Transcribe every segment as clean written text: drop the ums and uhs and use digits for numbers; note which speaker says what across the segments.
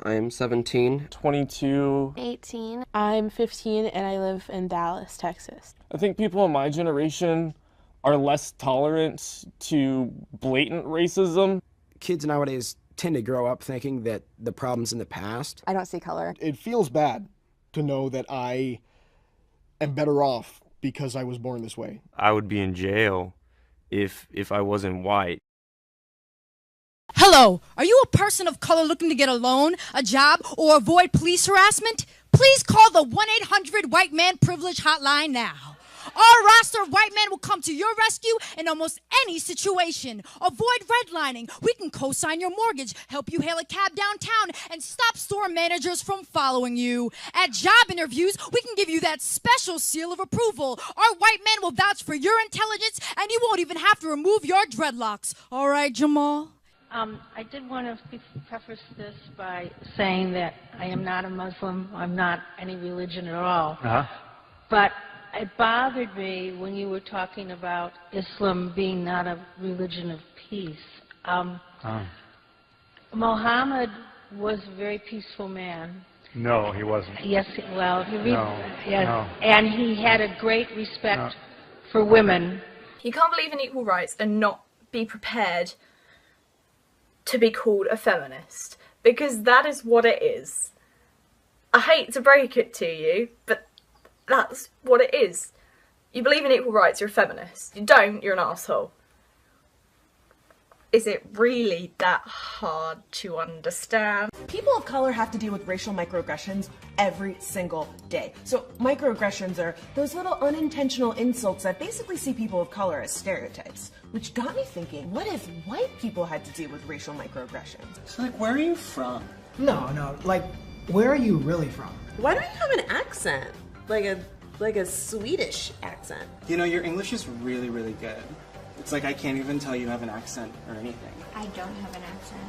Speaker 1: I am 17.
Speaker 2: 22.
Speaker 3: 18.
Speaker 4: I'm 15 and I live in Dallas, Texas.
Speaker 2: I think people in my generation are less tolerant to blatant racism.
Speaker 5: Kids nowadays tend to grow up thinking that the problem's in the past.
Speaker 3: I don't see color.
Speaker 6: It feels bad to know that I am better off because I was born this way.
Speaker 7: I would be in jail if I wasn't white.
Speaker 8: Hello, are you a person of color looking to get a loan, a job, or avoid police harassment? Please call the 1-800 White Man Privilege Hotline now. Our roster of white men will come to your rescue in almost any situation. Avoid redlining. We can co-sign your mortgage, help you hail a cab downtown, and stop store managers from following you. At job interviews, we can give you that special seal of approval. Our white men will vouch for your intelligence, and you won't even have to remove your dreadlocks. All right, Jamal?
Speaker 9: I did want to preface this by saying that I am not a Muslim. I'm not any religion at all. But it bothered me when you were talking about Islam being not a religion of peace. Muhammad was a very peaceful man.
Speaker 10: No, he wasn't.
Speaker 9: Yes, well, you read,
Speaker 10: No,
Speaker 9: yes,
Speaker 10: no.
Speaker 9: and he had a great respect for women.
Speaker 11: You can't believe in equal rights and not be prepared to be called a feminist, because that is what it is. I hate to break it to you, but that's what it is. You believe in equal rights, you're a feminist. You don't, you're an asshole. Is it really that hard to understand?
Speaker 12: People of color have to deal with racial microaggressions every single day. So microaggressions are those little unintentional insults that basically see people of color as stereotypes. Which got me thinking, what if white people had to deal with racial microaggressions?
Speaker 13: So like, where are you from?
Speaker 14: No, like, where are you really from?
Speaker 15: Why don't you have an accent? Like a Swedish accent.
Speaker 13: You know, your English is really, really good. It's like I can't even tell you have an accent or anything.
Speaker 16: I don't have an accent.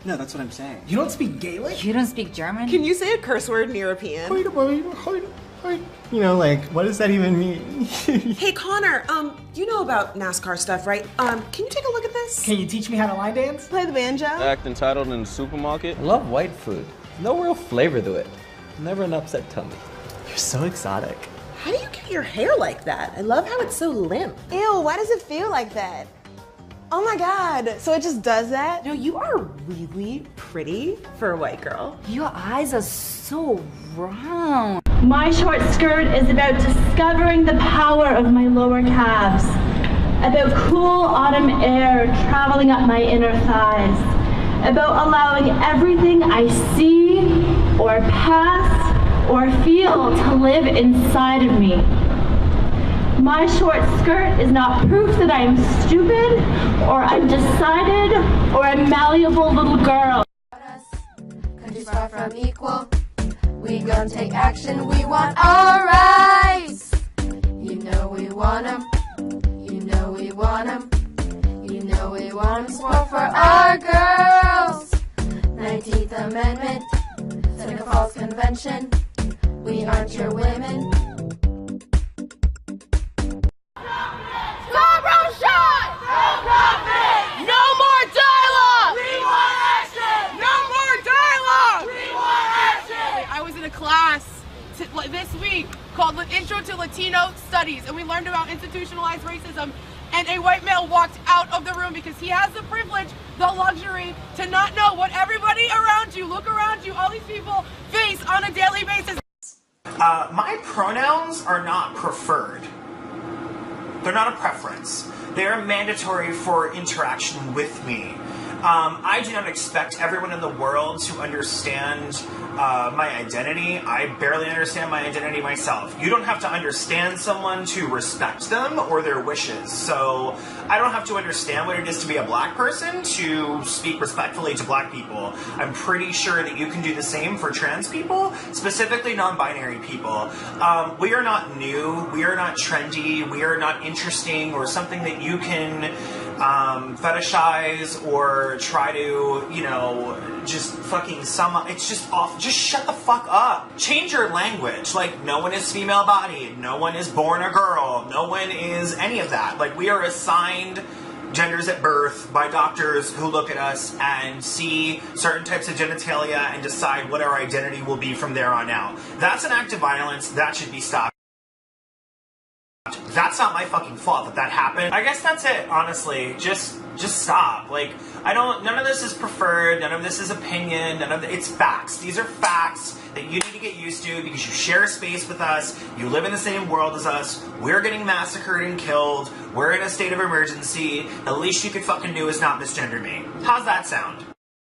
Speaker 13: No, that's what I'm saying.
Speaker 14: You don't speak Gaelic?
Speaker 16: You don't speak German?
Speaker 15: Can you say a curse word in European?
Speaker 13: You know, like, what does that even mean?
Speaker 15: Hey, Connor, you know about NASCAR stuff, right? Can you take a look at this?
Speaker 14: Can you teach me how to line dance?
Speaker 15: Play the banjo?
Speaker 17: Act entitled in the supermarket.
Speaker 18: I love white food. No real flavor to it. Never an upset tummy.
Speaker 13: You're so exotic.
Speaker 15: How do you get your hair like that? I love how it's so limp. Ew, why does it feel like that? Oh my god, so it just does that? No, you are really pretty for a white girl.
Speaker 16: Your eyes are so round.
Speaker 19: My short skirt is about discovering the power of my lower calves, about cool autumn air traveling up my inner thighs, about allowing everything I see or pass or feel to live inside of me. My short skirt is not proof that I am stupid or undecided or a malleable little girl.
Speaker 20: Countries far from equal. We gonna take action. We want our rights. You know we want them. You know we want them. You know we want them more for our girls. 19th Amendment, Seneca Falls Convention. We aren't your women.
Speaker 8: No more dialogue! We want action! No more dialogue!
Speaker 20: We want action!
Speaker 8: I was in a class this week called Intro to Latino Studies, and we learned about institutionalized racism, and a white male walked out of the room because he has the privilege, the luxury, to not know what everybody around you, look around you, all these people face on a daily basis.
Speaker 6: My pronouns are not preferred. They're not a preference. They're mandatory for interaction with me. I do not expect everyone in the world to understand my identity. I barely understand my identity myself. You don't have to understand someone to respect them or their wishes. So I don't have to understand what it is to be a black person to speak respectfully to black people. I'm pretty sure that you can do the same for trans people, specifically non-binary people. We are not new, we are not trendy, we are not interesting or something that you can fetishize or try to, you know, just fucking it's just off. Just shut the fuck up. Change your language. Like, no one is female bodied. No one is born a girl. No one is any of that. Like, we are assigned genders at birth by doctors who look at us and see certain types of genitalia and decide what our identity will be from there on out. That's an act of violence. That should be stopped. That's not my fucking fault that happened. I guess that's it, honestly. Just stop. Like, none of this is preferred, none of this is opinion, it's facts. These are facts that you need to get used to because you share a space with us, you live in the same world as us, we're getting massacred and killed, we're in a state of emergency, the least you could fucking do is not misgender me. How's that sound?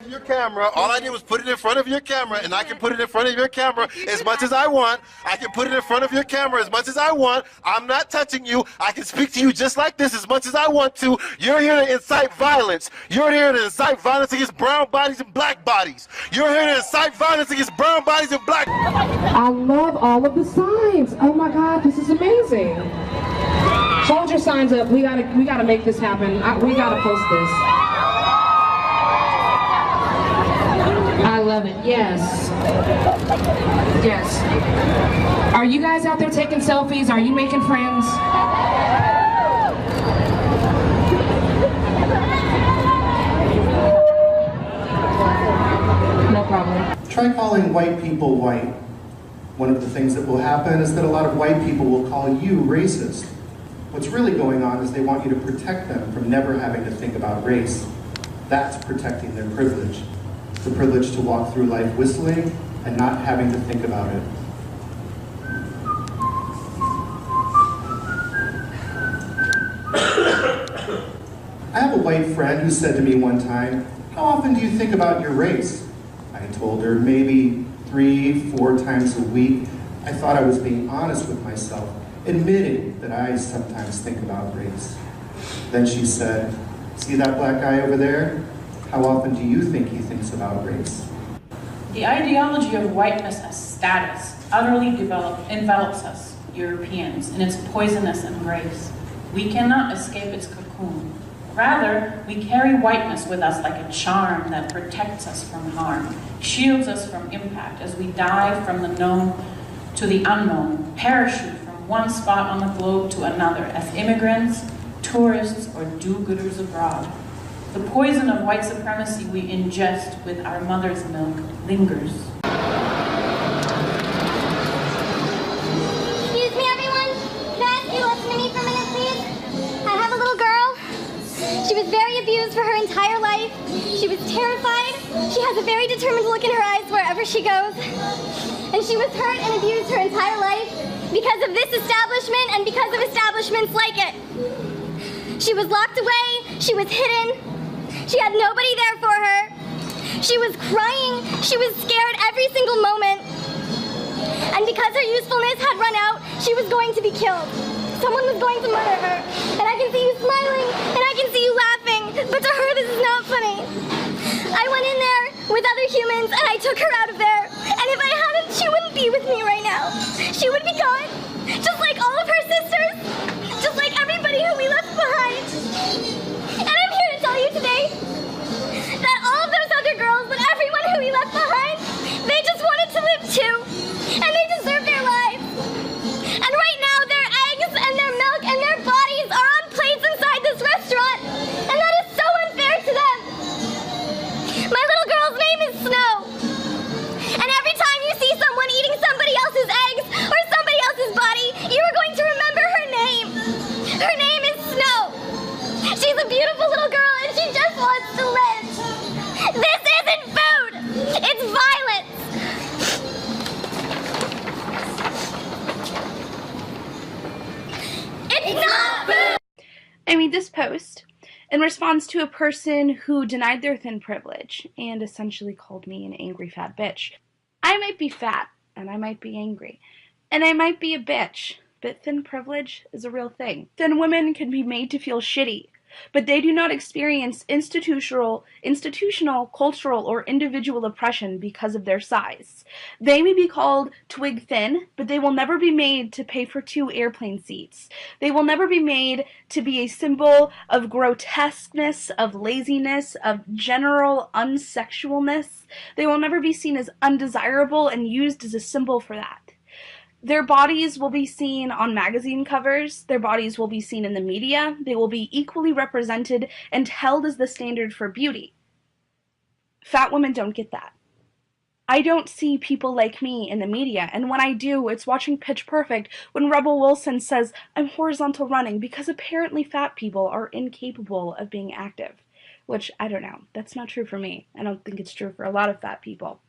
Speaker 1: Your camera, all I did was put it in front of your camera, and I can put it in front of your camera as much as I want. I can put it in front of your camera as much as I want. I'm not touching you. I can speak to you just like this as much as I want to. You're here to incite violence. You're here to incite violence against brown bodies and black bodies. You're here to incite violence against brown bodies and black.
Speaker 3: I love all of the signs. Oh my God, this is amazing. Hold your signs up. We gotta make this happen. We gotta post this. I love it. Yes. Yes. Are you guys out there taking selfies? Are you making friends? No problem.
Speaker 10: Try calling white people white. One of the things that will happen is that a lot of white people will call you racist. What's really going on is they want you to protect them from never having to think about race. That's protecting their privilege. The privilege to walk through life whistling and not having to think about it. I have a white friend who said to me one time, "How often do you think about your race?" I told her maybe 3-4 times a week. I thought I was being honest with myself, admitting that I sometimes think about race. Then she said, "See that black guy over there? How often do you think he thinks about race?"
Speaker 21: The ideology of whiteness as status utterly envelops us, Europeans, in its poisonous embrace. We cannot escape its cocoon. Rather, we carry whiteness with us like a charm that protects us from harm, shields us from impact as we dive from the known to the unknown, parachute from one spot on the globe to another as immigrants, tourists, or do-gooders abroad. The poison of white supremacy we ingest with our mother's milk lingers.
Speaker 22: Excuse me, everyone. Can I ask you to listen to me for a minute, please? I have a little girl. She was very abused for her entire life. She was terrified. She has a very determined look in her eyes wherever she goes. And she was hurt and abused her entire life because of this establishment and because of establishments like it. She was locked away. She was hidden. She had nobody there for her. She was crying. She was scared every single moment. And because her usefulness had run out, she was going to be killed. Someone was going to murder her. And I can see you smiling, and I can see you laughing, but to her this is not funny. I went in there with other humans, and I took her out of there. And if I hadn't, she wouldn't be with me right now. She would be gone, just like all of her sisters, just like everybody who we left behind. And I'm here to tell you today that all of those other girls and everyone who we left behind, they just wanted to live too. And they deserve their lives. And right now, their eggs and their milk and their bodies are on plates inside this restaurant. And that is so unfair to them. My little girl's name is Snow. And every time you see someone eating somebody else's eggs or somebody else's body, you are going to remember her name. Her name is Snow. She's a beautiful little girl and she just wants to live. This isn't food. It's violence. It's not food.
Speaker 23: I made this post in response to a person who denied their thin privilege and essentially called me an angry fat bitch. I might be fat, and I might be angry, and I might be a bitch, but thin privilege is a real thing. Thin women can be made to feel shitty but they do not experience institutional, cultural, or individual oppression because of their size. They may be called twig thin, but they will never be made to pay for 2 airplane seats. They will never be made to be a symbol of grotesqueness, of laziness, of general unsexualness. They will never be seen as undesirable and used as a symbol for that. Their bodies will be seen on magazine covers, their bodies will be seen in the media, they will be equally represented and held as the standard for beauty. Fat women don't get that. I don't see people like me in the media, and when I do, it's watching Pitch Perfect when Rebel Wilson says, "I'm horizontal running," because apparently fat people are incapable of being active. Which, I don't know, that's not true for me. I don't think it's true for a lot of fat people.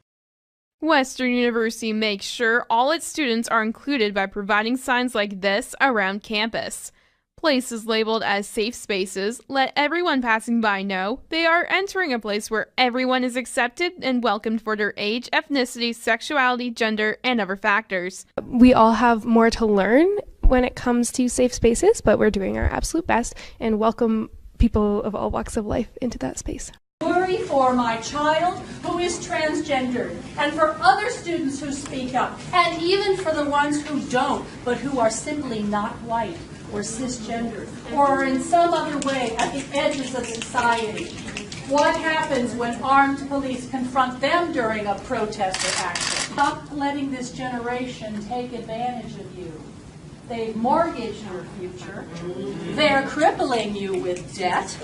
Speaker 2: Western University makes sure all its students are included by providing signs like this around campus. Places labeled as safe spaces let everyone passing by know they are entering a place where everyone is accepted and welcomed for their age, ethnicity, sexuality, gender, and other factors.
Speaker 4: We all have more to learn when it comes to safe spaces, but we're doing our absolute best and welcome people of all walks of life into that space.
Speaker 5: Worry for my child who is transgendered, and for other students who speak up, and even for the ones who don't, but who are simply not white or cisgendered, or are in some other way at the edges of society. What happens when armed police confront them during a protest or action? Stop letting this generation take advantage of you. They've mortgaged your future. They're crippling you with debt.